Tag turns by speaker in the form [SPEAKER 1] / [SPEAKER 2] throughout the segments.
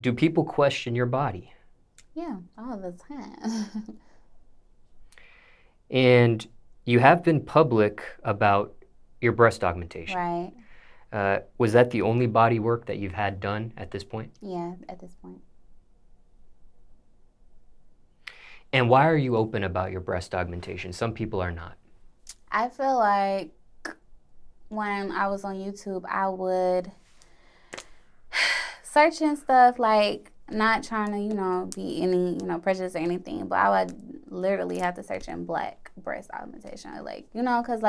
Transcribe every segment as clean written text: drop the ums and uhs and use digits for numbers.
[SPEAKER 1] Do people question your body?
[SPEAKER 2] Yeah, all the time.
[SPEAKER 1] And you have been public about your breast augmentation.
[SPEAKER 2] Right.
[SPEAKER 1] Was that the only body work that you've had done at this point?
[SPEAKER 2] Yeah, at this point.
[SPEAKER 1] And why are you open about your breast augmentation? Some people are not.
[SPEAKER 2] I feel like when I was on YouTube, I would search and stuff, like not trying to, be any, prejudice or anything, but I would literally have to search in black breast augmentation. Like, because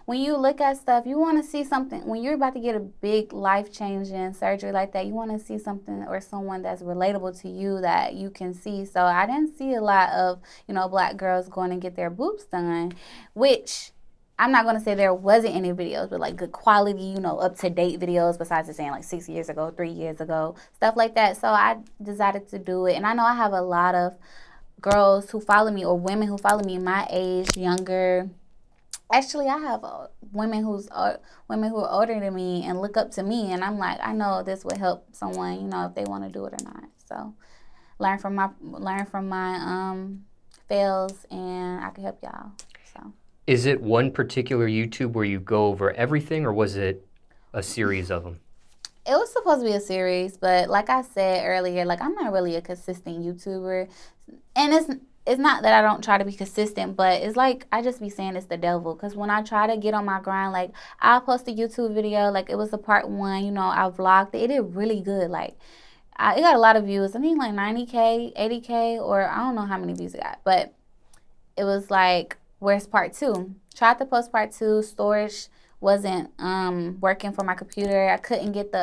[SPEAKER 2] when you look at stuff, you want to see something. When you're about to get a big life-changing surgery like that, you want to see something or someone that's relatable to you that you can see. So I didn't see a lot of, black girls going to get their boobs done, which I'm not going to say there wasn't any videos, but like good quality, up-to-date videos besides just saying like 6 years ago, 3 years ago, stuff like that. So I decided to do it. And I know I have a lot of girls who follow me or women who follow me my age, younger. Actually, I have women who are older than me and look up to me. And I'm like, I know this would help someone, if they want to do it or not. So learn from my fails, and I can help y'all. So.
[SPEAKER 1] Is it one particular YouTube where you go over everything, or was it a series of them?
[SPEAKER 2] It was supposed to be a series, but like I said earlier, like I'm not really a consistent YouTuber. And it's not that I don't try to be consistent, but it's like I just be saying it's the devil. Because when I try to get on my grind, like I'll post a YouTube video, like it was a part 1, I vlogged it. It did really good. Like it got a lot of views. I think like 90K, 80K, or I don't know how many views it got. But it was like, where's part 2? Tried to post part 2. Storage wasn't working for my computer. I couldn't get the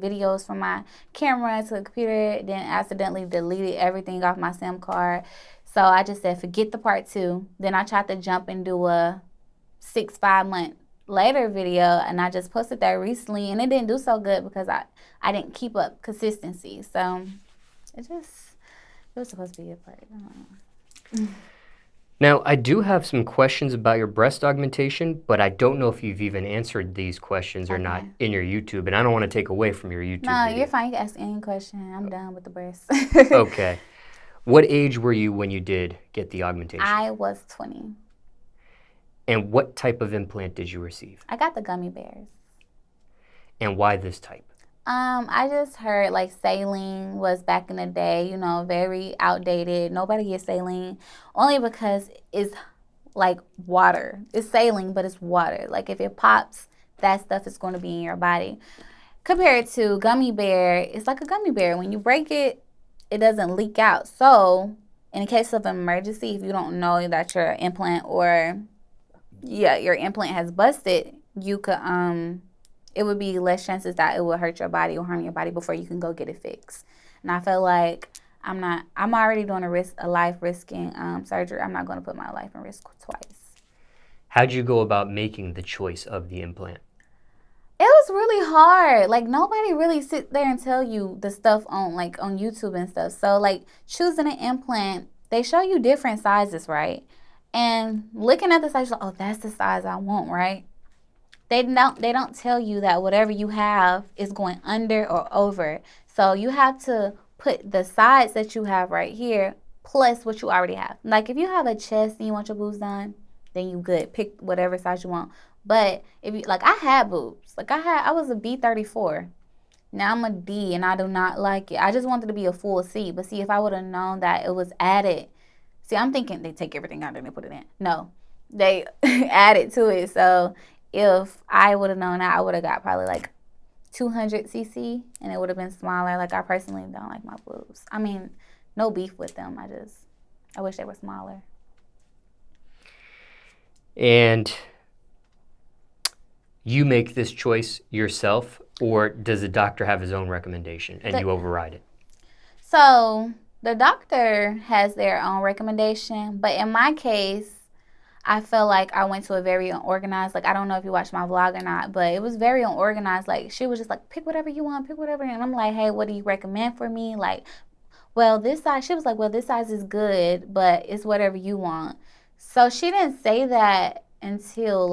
[SPEAKER 2] videos from my camera to the computer. Then accidentally deleted everything off my SIM card. So I just said, forget the part 2. Then I tried to jump and do a 5 month later video, and I just posted that recently, and it didn't do so good because I didn't keep up consistency. So it was supposed to be a part. I don't know.
[SPEAKER 1] Now, I do have some questions about your breast augmentation, but I don't know if you've even answered these questions or not in your YouTube, and I don't want to take away from your YouTube
[SPEAKER 2] No,
[SPEAKER 1] video.
[SPEAKER 2] You're fine. You can ask any question. I'm done with the breast.
[SPEAKER 1] Okay. What age were you when you did get the augmentation?
[SPEAKER 2] I was 20.
[SPEAKER 1] And what type of implant did you receive?
[SPEAKER 2] I got the gummy bears.
[SPEAKER 1] And why this type?
[SPEAKER 2] I just heard like saline was back in the day, very outdated. Nobody gets saline only because it's like water. It's saline, but it's water. Like if it pops, that stuff is going to be in your body. Compared to gummy bear, it's like a gummy bear. When you break it, it doesn't leak out. So in case of an emergency, if you don't know that your implant your implant has busted, you could it would be less chances that it will hurt your body or harm your body before you can go get it fixed. And I feel like I'm already doing a life-risking surgery. I'm not going to put my life in risk twice.
[SPEAKER 1] How'd you go about making the choice of the implant?
[SPEAKER 2] It was really hard. Like nobody really sit there and tell you the stuff on YouTube and stuff. So like choosing an implant, they show you different sizes, right? And looking at the size, like, oh, that's the size I want, right? They don't tell you that whatever you have is going under or over. So you have to put the size that you have right here plus what you already have. Like if you have a chest and you want your boobs done, then you good. Pick whatever size you want. But if you I had boobs. I was a B34. Now I'm a D and I do not like it. I just wanted to be a full C. But see, if I would have known that it was added. See, I'm thinking they take everything out and they put it in. No. They added to it. So if I would have known that, I would have got probably like 200 cc and it would have been smaller. Like I personally don't like my boobs. I mean, no beef with them. I wish they were smaller.
[SPEAKER 1] And you make this choice yourself, or does the doctor have his own recommendation and you override it?
[SPEAKER 2] So the doctor has their own recommendation, but in my case, I feel like I went to a very unorganized, I don't know if you watched my vlog or not, but it was very unorganized. She was just like, pick whatever you want, pick whatever. And I'm like, hey, what do you recommend for me? Well, this size, she was like, well, this size is good, but it's whatever you want. So she didn't say that until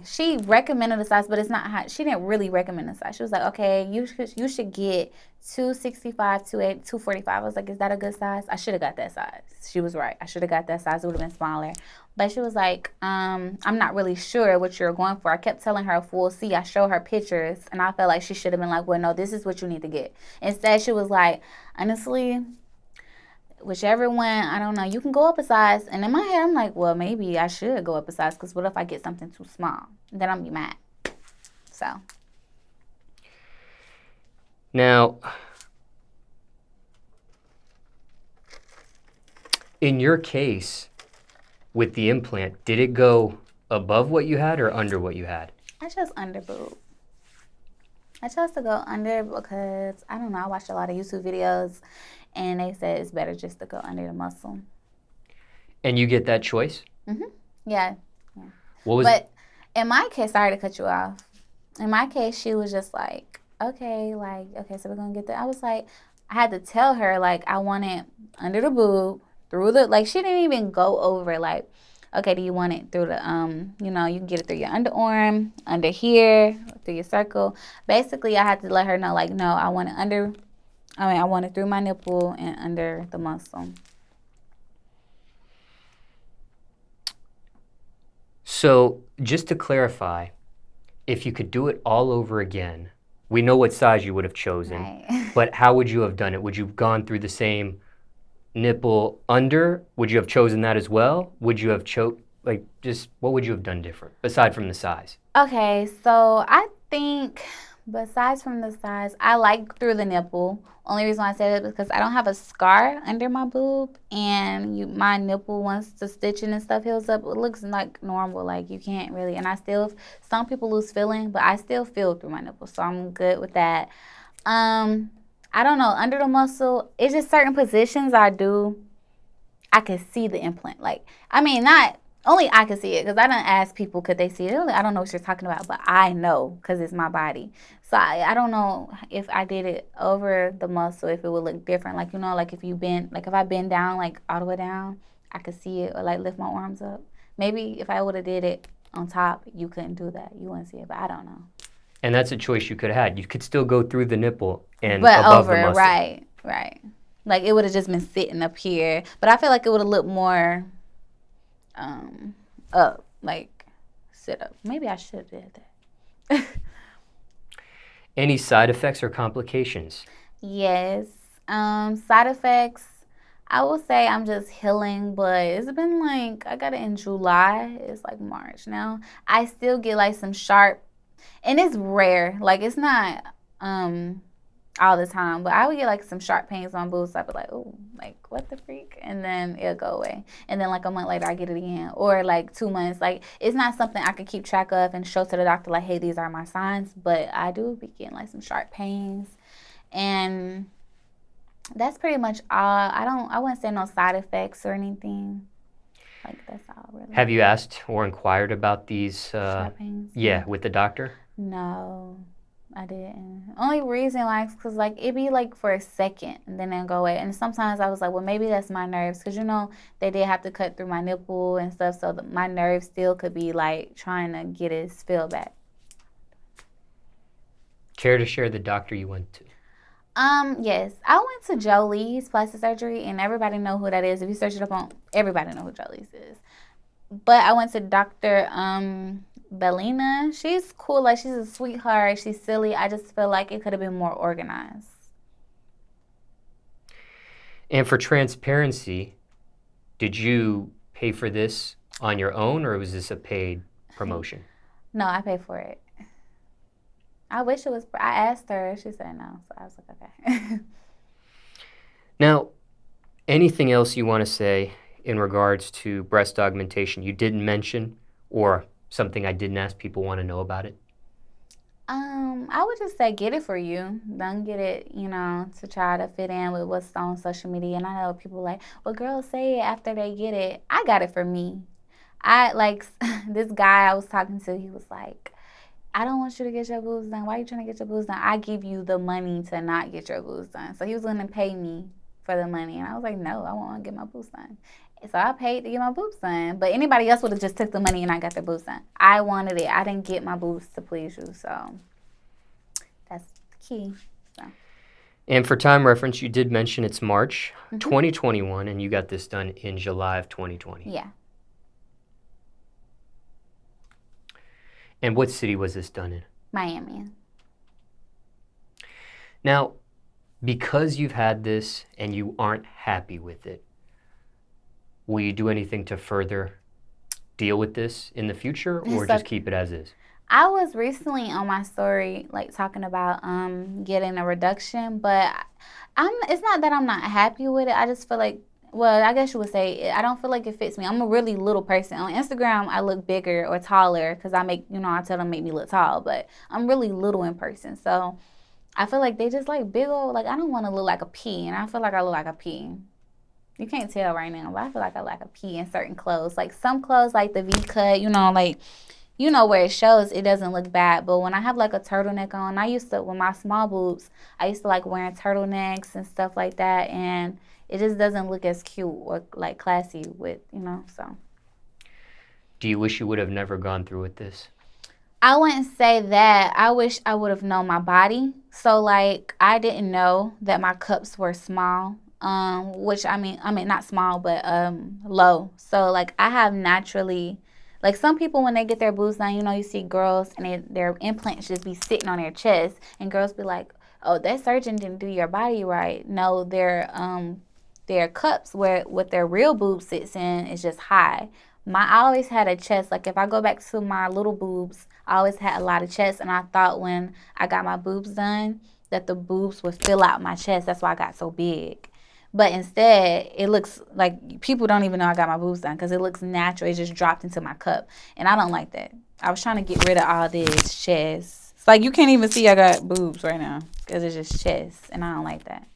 [SPEAKER 2] She recommended a size, but it's not hot. She didn't really recommend a size. She was like, okay, you should get 265, 245. I was like, is that a good size? I should have got that size. She was right. I should have got that size. It would have been smaller. But she was like, I'm not really sure what you're going for. I kept telling her a full C. I showed her pictures, and I felt like she should have been like, well, no, this is what you need to get. Instead, she was like, honestly, whichever one, I don't know, you can go up a size. And in my head, I'm like, well, maybe I should go up a size, because what if I get something too small? Then I'm be mad. So.
[SPEAKER 1] Now, in your case, with the implant, did it go above what you had or under what you had?
[SPEAKER 2] I chose under boob. I chose to go under because, I don't know, I watched a lot of YouTube videos, and they said it's better just to go under the muscle.
[SPEAKER 1] And you get that choice?
[SPEAKER 2] Mm-hmm. Yeah.
[SPEAKER 1] But
[SPEAKER 2] in my case, sorry to cut you off. In my case, she was just like, okay, so we're going to get that. I was like, I had to tell her, like, I want it under the boob, through the, like, she didn't even go over, like, okay, do you want it through the, you can get it through your underarm, under here, through your circle. Basically, I had to let her know, like, no, I want it I want it through my nipple and under the muscle.
[SPEAKER 1] So, just to clarify, if you could do it all over again, we know what size you would have chosen,
[SPEAKER 2] right.
[SPEAKER 1] But how would you have done it? Would you have gone through the same nipple under? Would you have chosen that as well? Would you have what would you have done different, aside from the size?
[SPEAKER 2] Okay, so I think, besides from the size, I like through the nipple. Only reason why I said it is because I don't have a scar under my boob, and my nipple, once the stitching and stuff heals up, it looks like normal. Like, you can't really, and some people lose feeling, but I still feel through my nipple, so I'm good with that. I don't know, under the muscle, it's just certain positions I can see the implant. Like, I mean, not only I can see it, because I done asked people, could they see it? I don't know what you're talking about, but I know, because it's my body. So I don't know if I did it over the muscle, if it would look different. Like, like if I bend down, like all the way down, I could see it, or like lift my arms up. Maybe if I would have did it on top, you couldn't do that. You wouldn't see it, but I don't know.
[SPEAKER 1] And that's a choice you could have had. You could still go through the nipple and above the muscle.
[SPEAKER 2] Right. Like, it would have just been sitting up here, but I feel like it would have looked more up, like sit up. Maybe I should have did that.
[SPEAKER 1] Any side effects or complications?
[SPEAKER 2] Yes. Side effects, I will say I'm just healing, but it's been like, I got it in July. It's like March now. I still get like some sharp, and it's rare. Like, it's not all the time, but I would get like some sharp pains on boobs. I'd be like, oh, like, what the freak? And then it'll go away. And then like a month later, I get it again. Or like 2 months. Like, it's not something I could keep track of and show to the doctor, like, hey, these are my signs. But I do be getting like some sharp pains. And that's pretty much all. I wouldn't say no side effects or anything. Like, that's all really.
[SPEAKER 1] Have you asked or inquired about these?
[SPEAKER 2] Sharp pains?
[SPEAKER 1] Yeah, with the doctor?
[SPEAKER 2] No. I didn't. Only reason why is because, like, it'd be, like, for a second, and then it'd go away. And sometimes I was like, well, maybe that's my nerves. Because, they did have to cut through my nipple and stuff, so my nerves still could be, like, trying to get its feel back.
[SPEAKER 1] Care to share the doctor you went to?
[SPEAKER 2] Yes. I went to Jolie's Plastic Surgery, and everybody know who that is. If you search it up on, everybody know who Jolie's is. But I went to Dr. Bellini. She's cool. Like, she's a sweetheart. She's silly. I just feel like it could have been more organized.
[SPEAKER 1] And for transparency, did you pay for this on your own, or was this a paid promotion?
[SPEAKER 2] No, I paid for it. I wish it was. I asked her. She said no. So I was like, okay.
[SPEAKER 1] Now, anything else you want to say in regards to breast augmentation you didn't mention, or something I didn't ask people want to know about it?
[SPEAKER 2] I would just say get it for you. Don't get it, to try to fit in with what's on social media. And I know people like, well, girls say it after they get it. I got it for me. I, like, this guy I was talking to, he was like, I don't want you to get your boobs done. Why are you trying to get your boobs done? I give you the money to not get your boobs done. So he was going to pay me for the money. And I was like, no, I want to get my boobs done. So I paid to get my boobs done. But anybody else would have just took the money and I got their boobs done. I wanted it. I didn't get my boobs to please you. So that's the key. So.
[SPEAKER 1] And for time reference, you did mention it's March 2021, and you got this done in July of 2020.
[SPEAKER 2] Yeah.
[SPEAKER 1] And what city was this done in?
[SPEAKER 2] Miami.
[SPEAKER 1] Now, because you've had this and you aren't happy with it, will you do anything to further deal with this in the future, or just keep it as is?
[SPEAKER 2] I was recently on my story, like, talking about getting a reduction, but it's not that I'm not happy with it. I just feel like, well, I guess you would say, I don't feel like it fits me. I'm a really little person. On Instagram, I look bigger or taller because I tell them make me look tall, but I'm really little in person. So I feel like they just like big old, like, I don't want to look like a pea, and I feel like I look like a pea. You can't tell right now, but I feel like I look like a pea in certain clothes. Like some clothes, like the V-cut, where it shows, it doesn't look bad. But when I have like a turtleneck on, with my small boobs, I used to like wearing turtlenecks and stuff like that. And it just doesn't look as cute or like classy so.
[SPEAKER 1] Do you wish you would have never gone through with this?
[SPEAKER 2] I wouldn't say that. I wish I would have known my body. So like, I didn't know that my cups were small. Which I mean not small, but low. So like, I have naturally, like some people when they get their boobs done, you see girls and their implants just be sitting on their chest, and girls be like, "Oh, that surgeon didn't do your body right." No, their cups where what their real boob sits in is just high. I always had a chest. Like if I go back to my little boobs, I always had a lot of chest, and I thought when I got my boobs done that the boobs would fill out my chest. That's why I got so big. But instead, it looks like people don't even know I got my boobs done because it looks natural. It just dropped into my cup. And I don't like that. I was trying to get rid of all this chest. It's like you can't even see I got boobs right now because it's just chest. And I don't like that.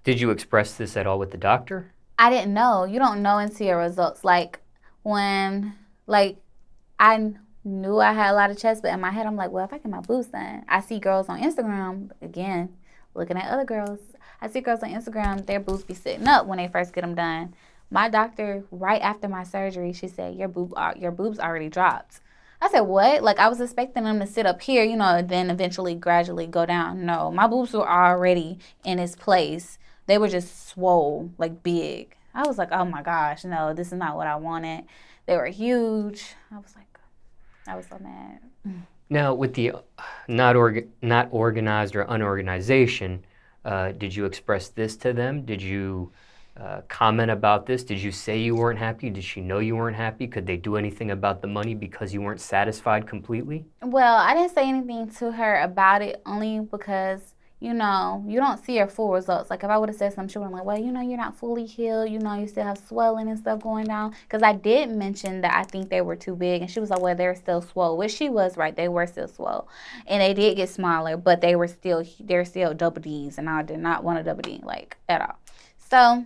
[SPEAKER 1] Did you express this at all with the doctor?
[SPEAKER 2] I didn't know. You don't know until your results. Like when, like, I knew I had a lot of chest, but in my head, I'm like, well, if I get my boobs done, I see girls on Instagram, again, looking at other girls. I see girls on Instagram, their boobs be sitting up when they first get them done. My doctor, right after my surgery, she said, your boobs already dropped. I said, what? Like, I was expecting them to sit up here, and then eventually gradually go down. No, my boobs were already in its place. They were just swole, like big. I was like, oh my gosh, no, this is not what I wanted. They were huge. I was so mad.
[SPEAKER 1] Now, with the not organized or unorganization, did you express this to them? Did you comment about this? Did you say you weren't happy? Did she know you weren't happy? Could they do anything about the money because you weren't satisfied completely?
[SPEAKER 2] Well, I didn't say anything to her about it only because, you don't see your full results. Like if I would have said something, she would have been like, well, you're not fully healed. You still have swelling and stuff going down. Because I did mention that I think they were too big. And she was like, well, they're still swole. Which she was right. They were still swole. And they did get smaller, but they're still double Ds. And I did not want a double D, like, at all. So,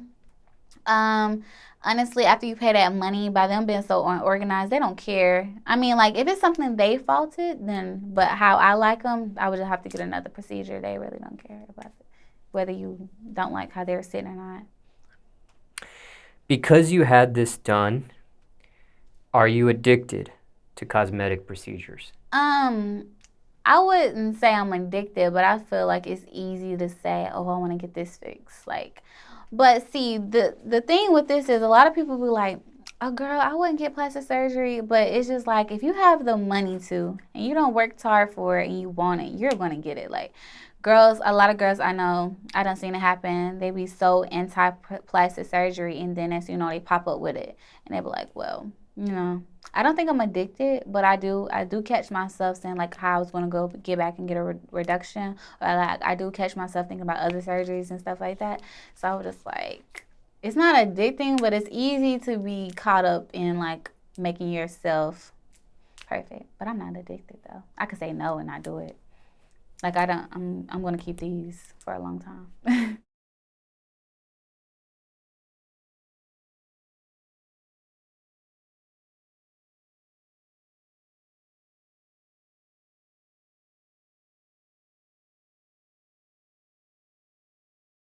[SPEAKER 2] honestly, after you pay that money, by them being so unorganized, they don't care. I mean, like, if it's something they faulted, then, but how I like them, I would just have to get another procedure. They really don't care about it, whether you don't like how they're sitting or not.
[SPEAKER 1] Because you had this done, are you addicted to cosmetic procedures?
[SPEAKER 2] I wouldn't say I'm addicted, but I feel like it's easy to say, oh, I want to get this fixed. Like, but see, the thing with this is a lot of people be like, oh, girl, I wouldn't get plastic surgery. But it's just like, if you have the money to, and you don't work hard for it and you want it, you're going to get it. Like, a lot of girls I know, I done seen it happen. They be so anti-plastic surgery, and then as they pop up with it. And they be like, well, I don't think I'm addicted, but I do catch myself saying like how I was going to go get back and get a reduction, or like I do catch myself thinking about other surgeries and stuff like that. So I was just like, it's not addicting, but it's easy to be caught up in like making yourself perfect. But I'm not addicted though. I could say no and not do it. Like I'm going to keep these for a long time.